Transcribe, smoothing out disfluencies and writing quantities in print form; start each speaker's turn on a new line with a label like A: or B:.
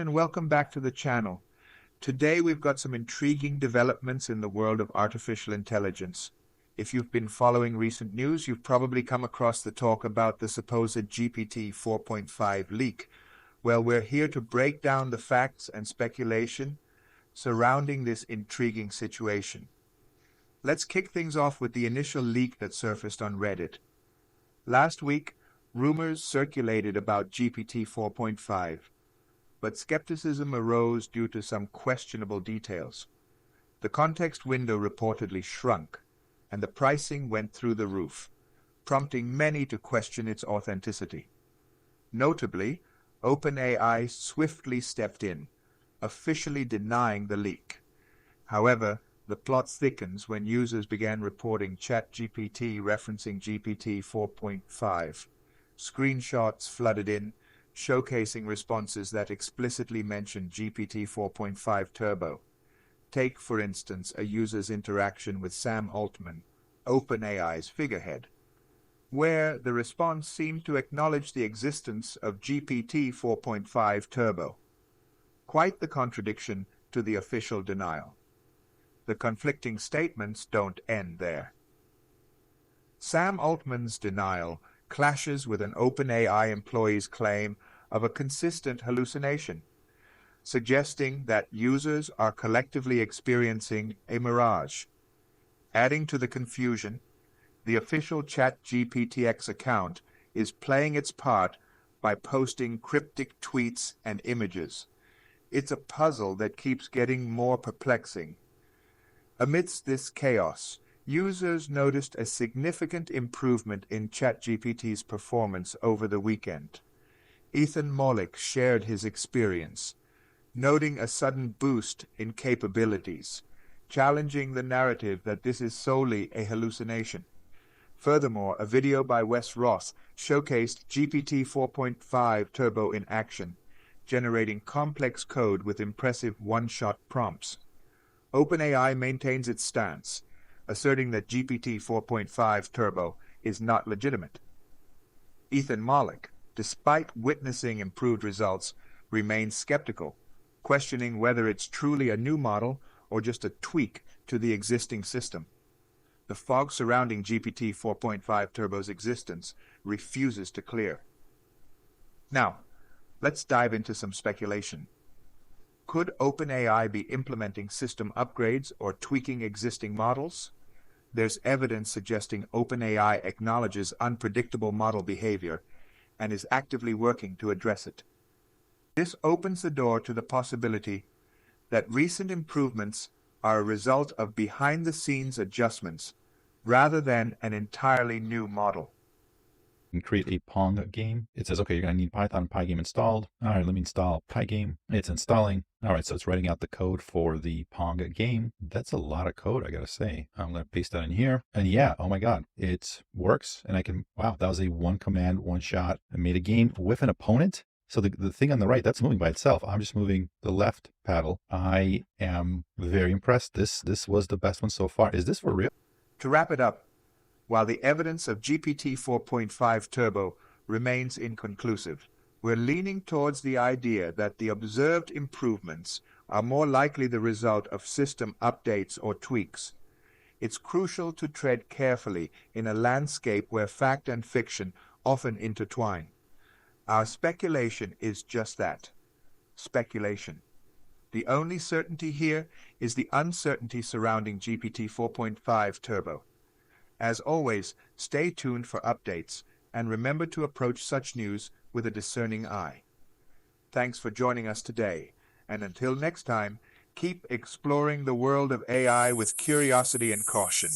A: And welcome back to the channel. Today we've got some intriguing developments in the world of artificial intelligence. If you've been following recent news, you've probably come across the talk about the supposed GPT 4.5 leak. Well, we're here to break down the facts and speculation surrounding this intriguing situation. Let's kick things off with the initial leak that surfaced on Reddit. Last week, rumors circulated about GPT 4.5. But skepticism arose due to some questionable details. The context window reportedly shrunk, and the pricing went through the roof, prompting many to question its authenticity. Notably, OpenAI swiftly stepped in, officially denying the leak. However, the plot thickens when users began reporting Chat GPT referencing GPT 4.5. Screenshots flooded in, showcasing responses that explicitly mention GPT 4.5 Turbo. Take, for instance, a user's interaction with Sam Altman, OpenAI's figurehead, where the response seemed to acknowledge the existence of GPT 4.5 Turbo. Quite the contradiction to the official denial. The conflicting statements don't end there. Sam Altman's denial clashes with an OpenAI employee's claim of a consistent hallucination, suggesting that users are collectively experiencing a mirage. Adding to the confusion, the official Chat GPTX account is playing its part by posting cryptic tweets and images. It's a puzzle that keeps getting more perplexing. Amidst this chaos, users noticed a significant improvement in ChatGPT's performance over the weekend. Ethan Mollick shared his experience, noting a sudden boost in capabilities, challenging the narrative that this is solely a hallucination. Furthermore, a video by Wes Ross showcased GPT 4.5 Turbo in action, generating complex code with impressive one-shot prompts. OpenAI maintains its stance, asserting that GPT 4.5 Turbo is not legitimate. Ethan Mollick, despite witnessing improved results, remains skeptical, questioning whether it's truly a new model or just a tweak to the existing system. The fog surrounding GPT 4.5 Turbo's existence refuses to clear. Now, let's dive into some speculation. Could OpenAI be implementing system upgrades or tweaking existing models? There's evidence suggesting OpenAI acknowledges unpredictable model behavior and is actively working to address it. This opens the door to the possibility that recent improvements are a result of behind-the-scenes adjustments rather than an entirely new model.
B: And create a Pong game. It says, okay, you're going to need Python Pygame installed. All right, let me install Pygame. It's installing. All right, so it's writing out the code for the Pong game. That's a lot of code, I got to say. I'm going to paste that in here. And yeah, oh my God, it works. And I can, wow, that was a one command, one shot. I made a game with an opponent. So the thing on the right, that's moving by itself. I'm just moving the left paddle. I am very impressed. This was the best one so far. Is this for real?
A: To wrap it up, while the evidence of GPT 4.5 Turbo remains inconclusive, we're leaning towards the idea that the observed improvements are more likely the result of system updates or tweaks. It's crucial to tread carefully in a landscape where fact and fiction often intertwine. Our speculation is just that, speculation. The only certainty here is the uncertainty surrounding GPT 4.5 Turbo. As always, stay tuned for updates, and remember to approach such news with a discerning eye. Thanks for joining us today, and until next time, keep exploring the world of AI with curiosity and caution.